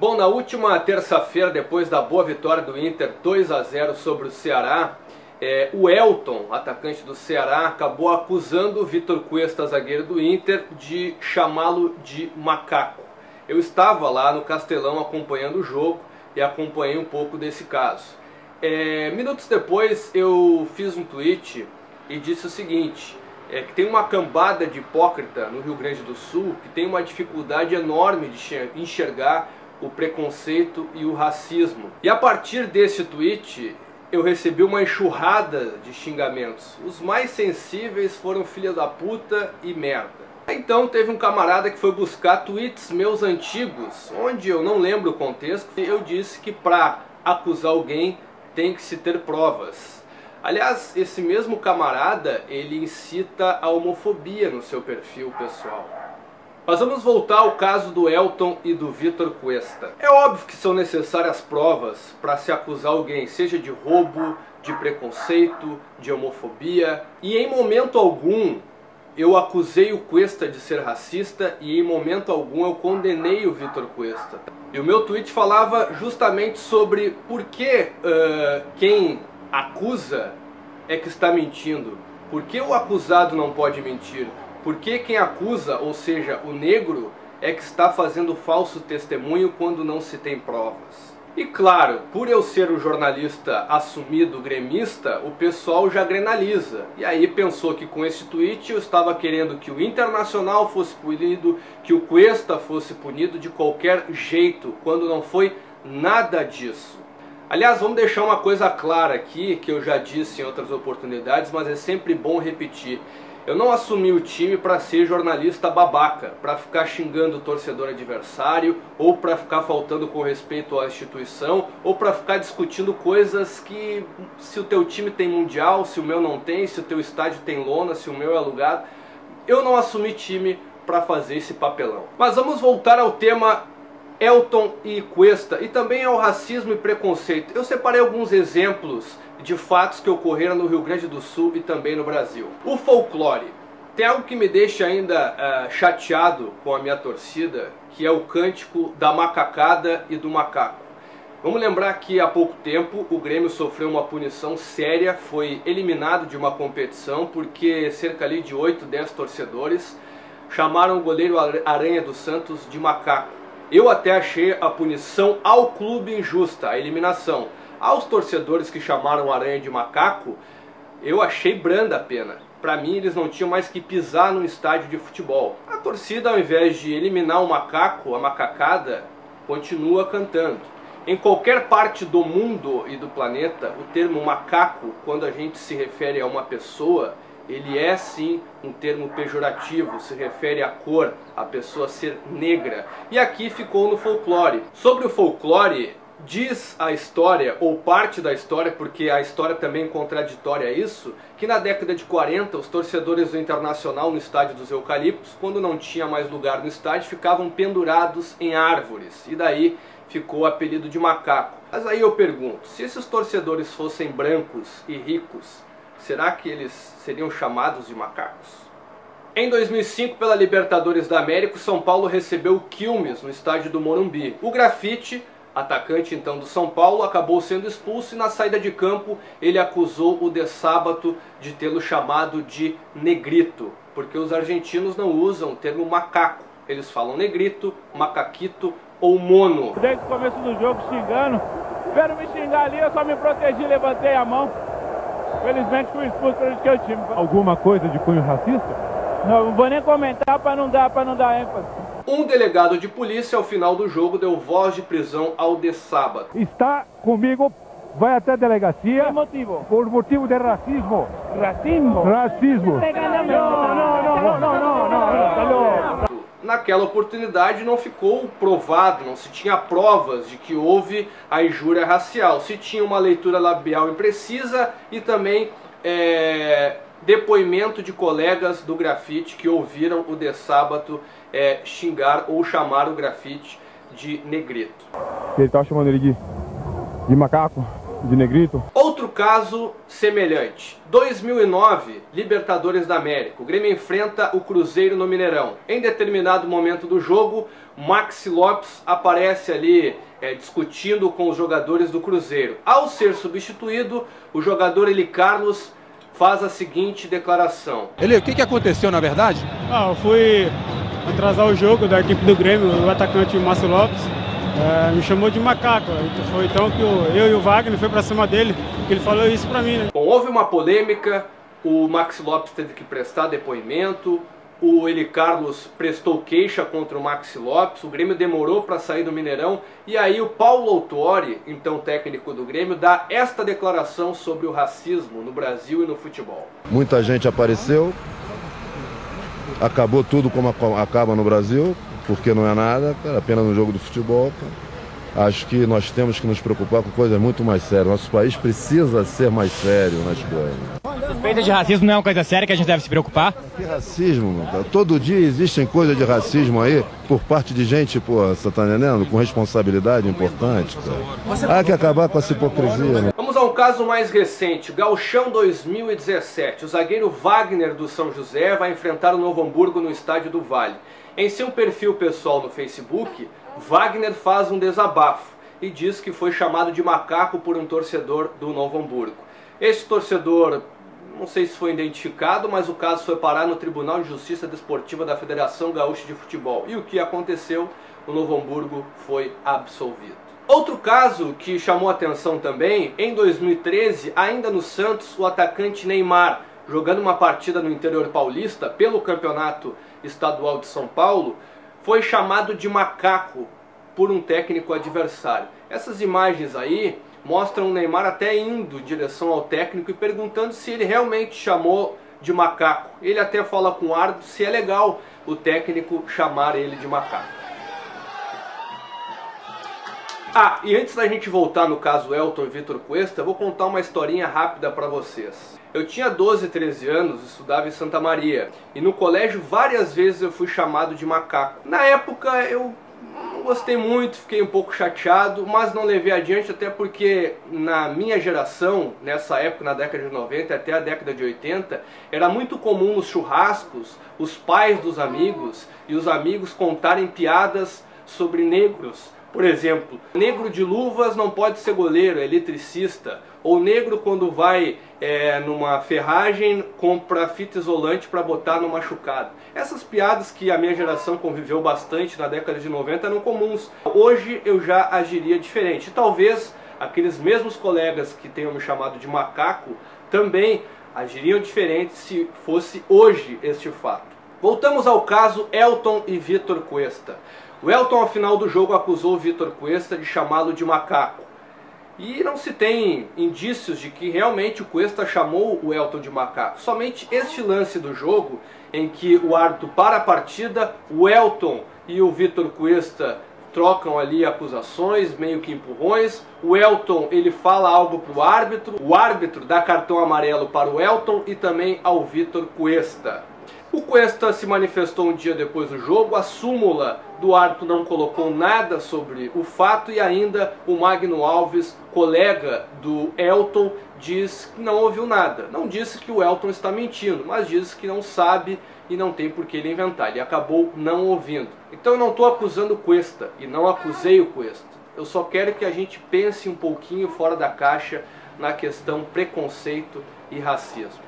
Bom, na última terça-feira, depois da boa vitória do Inter 2-0 sobre o Ceará, o Elton, atacante do Ceará, acabou acusando o Vitor Cuesta, zagueiro do Inter, de chamá-lo de macaco. Eu estava lá no Castelão acompanhando o jogo e acompanhei um pouco desse caso. Minutos depois eu fiz um tweet e disse o seguinte, que tem uma cambada de hipócrita no Rio Grande do Sul que tem uma dificuldade enorme de enxergar o preconceito e o racismo. E a partir desse tweet eu recebi uma enxurrada de xingamentos. Os mais sensíveis foram filha da puta e merda. Então teve um camarada que foi buscar tweets meus antigos, onde eu não lembro o contexto, e eu disse que para acusar alguém tem que se ter provas. Aliás, esse mesmo camarada, ele incita a homofobia no seu perfil pessoal. Mas vamos voltar ao caso do Elton e do Vitor Cuesta. É óbvio que são necessárias provas para se acusar alguém, seja de roubo, de preconceito, de homofobia. E em momento algum eu acusei o Cuesta de ser racista e em momento algum eu condenei o Vitor Cuesta. E o meu tweet falava justamente sobre por que quem acusa é que está mentindo. Por que o acusado não pode mentir? Por que quem acusa, ou seja, o negro, é que está fazendo falso testemunho quando não se tem provas? E claro, por eu ser um jornalista assumido gremista, o pessoal já grenaliza. E aí pensou que com esse tweet eu estava querendo que o Internacional fosse punido, que o Cuesta fosse punido de qualquer jeito, quando não foi nada disso. Aliás, vamos deixar uma coisa clara aqui, que eu já disse em outras oportunidades, mas é sempre bom repetir. Eu não assumi o time para ser jornalista babaca, para ficar xingando o torcedor adversário, ou para ficar faltando com respeito à instituição, ou para ficar discutindo coisas que, se o teu time tem mundial, se o meu não tem, se o teu estádio tem lona, se o meu é alugado. Eu não assumi time para fazer esse papelão. Mas vamos voltar ao tema Elton e Cuesta, e também ao racismo e preconceito. Eu separei alguns exemplos de fatos que ocorreram no Rio Grande do Sul e também no Brasil. O folclore. Tem algo que me deixa ainda chateado com a minha torcida, que é o cântico da macacada e do macaco. Vamos lembrar que há pouco tempo o Grêmio sofreu uma punição séria, foi eliminado de uma competição porque cerca ali de 8, 10 torcedores chamaram o goleiro Aranha dos Santos de macaco. Eu até achei a punição ao clube injusta, a eliminação. Aos torcedores que chamaram o Aranha de macaco, eu achei branda a pena. Para mim, eles não tinham mais que pisar num estádio de futebol. A torcida, ao invés de eliminar o macaco, a macacada, continua cantando. Em qualquer parte do mundo e do planeta, o termo macaco, quando a gente se refere a uma pessoa, ele é sim um termo pejorativo, se refere à cor, à pessoa ser negra. E aqui ficou no folclore. Sobre o folclore, diz a história, ou parte da história, porque a história também é contraditória a isso, que na década de 40 os torcedores do Internacional no estádio dos Eucaliptos, quando não tinha mais lugar no estádio, ficavam pendurados em árvores. E daí ficou o apelido de macaco. Mas aí eu pergunto, se esses torcedores fossem brancos e ricos, será que eles seriam chamados de macacos? Em 2005, pela Libertadores da América, o São Paulo recebeu o Quilmes no estádio do Morumbi. O Grafite, atacante então do São Paulo, acabou sendo expulso e na saída de campo ele acusou o De Sábato de tê-lo chamado de negrito, porque os argentinos não usam o termo macaco, eles falam negrito, macaquito ou mono. Desde o começo do jogo xingando, vieram me xingar ali, eu só me protegi, levantei a mão. Felizmente fui expulso para o time. Alguma coisa de cunho racista? Não vou nem comentar para não dar ênfase. Um delegado de polícia ao final do jogo deu voz de prisão ao De Sábato. Está comigo, vai até a delegacia. Que motivo? Por motivo de racismo. Racismo? Racismo. Não. Naquela oportunidade não ficou provado, não se tinha provas de que houve a injúria racial. Se tinha uma leitura labial imprecisa e também depoimento de colegas do Grafite que ouviram o De Sábato xingar ou chamar o Grafite de negrito. Ele estava chamando ele de macaco, de negrito. Outro caso semelhante. 2009, Libertadores da América. O Grêmio enfrenta o Cruzeiro no Mineirão. Em determinado momento do jogo, Maxi Lopes aparece ali discutindo com os jogadores do Cruzeiro. Ao ser substituído, o jogador Eli Carlos faz a seguinte declaração. Eli, o que aconteceu na verdade? Eu fui atrasar o jogo da equipe do Grêmio, o atacante Márcio Lopes me chamou de macaco. Foi então que eu e o Wagner foi pra cima dele, que ele falou isso pra mim, né? Bom, houve uma polêmica, o Maxi Lopes teve que prestar depoimento, o Eli Carlos prestou queixa contra o Maxi Lopes, o Grêmio demorou para sair do Mineirão, e aí o Paulo Autuori, então técnico do Grêmio, dá esta declaração sobre o racismo no Brasil e no futebol. Muita gente apareceu, acabou tudo como acaba no Brasil, porque não é nada, cara, apenas um jogo de futebol. Cara. Acho que nós temos que nos preocupar com coisas muito mais sérias. Nosso país precisa ser mais sério nas coisas. Suspeita de racismo não é uma coisa séria que a gente deve se preocupar? Que racismo, cara? Todo dia existem coisas de racismo aí por parte de gente, pô, você tá entendendo? Com responsabilidade importante, cara. Há que acabar com essa hipocrisia, né? Vamos a um caso mais recente, Gauchão 2017. O zagueiro Wagner do São José vai enfrentar o Novo Hamburgo no Estádio do Vale. Em seu perfil pessoal no Facebook, Wagner faz um desabafo e diz que foi chamado de macaco por um torcedor do Novo Hamburgo. Esse torcedor, não sei se foi identificado, mas o caso foi parar no Tribunal de Justiça Desportiva da Federação Gaúcha de Futebol. E o que aconteceu? O Novo Hamburgo foi absolvido. Outro caso que chamou atenção também, em 2013, ainda no Santos, o atacante Neymar, jogando uma partida no interior paulista pelo Campeonato Estadual de São Paulo, foi chamado de macaco por um técnico adversário. Essas imagens aí mostram o Neymar até indo em direção ao técnico e perguntando se ele realmente chamou de macaco. Ele até fala com o árbitro se é legal o técnico chamar ele de macaco. E antes da gente voltar no caso Elton e Vitor Cuesta, eu vou contar uma historinha rápida para vocês. Eu tinha 12, 13 anos, estudava em Santa Maria, e no colégio várias vezes eu fui chamado de macaco. Na época eu não gostei muito, fiquei um pouco chateado, mas não levei adiante, até porque na minha geração, nessa época, na década de 90 até a década de 80, era muito comum nos churrascos, os pais dos amigos e os amigos contarem piadas sobre negros. Por exemplo, negro de luvas não pode ser goleiro, é eletricista. Ou negro quando vai numa ferragem compra fita isolante para botar no machucado. Essas piadas que a minha geração conviveu bastante na década de 90 eram comuns. Hoje eu já agiria diferente. Talvez aqueles mesmos colegas que tenham me chamado de macaco também agiriam diferente se fosse hoje este fato. Voltamos ao caso Elton e Vitor Cuesta. O Elton, ao final do jogo, acusou o Vitor Cuesta de chamá-lo de macaco. E não se tem indícios de que realmente o Cuesta chamou o Elton de macaco. Somente este lance do jogo, em que o árbitro para a partida, o Elton e o Vitor Cuesta trocam ali acusações, meio que empurrões. O Elton, ele fala algo para o árbitro dá cartão amarelo para o Elton e também ao Vitor Cuesta. O Cuesta se manifestou um dia depois do jogo, a súmula do árbitro não colocou nada sobre o fato e ainda o Magno Alves, colega do Elton, diz que não ouviu nada. Não disse que o Elton está mentindo, mas disse que não sabe e não tem por que ele inventar. Ele acabou não ouvindo. Então eu não estou acusando o Cuesta e não acusei o Cuesta. Eu só quero que a gente pense um pouquinho fora da caixa na questão preconceito e racismo.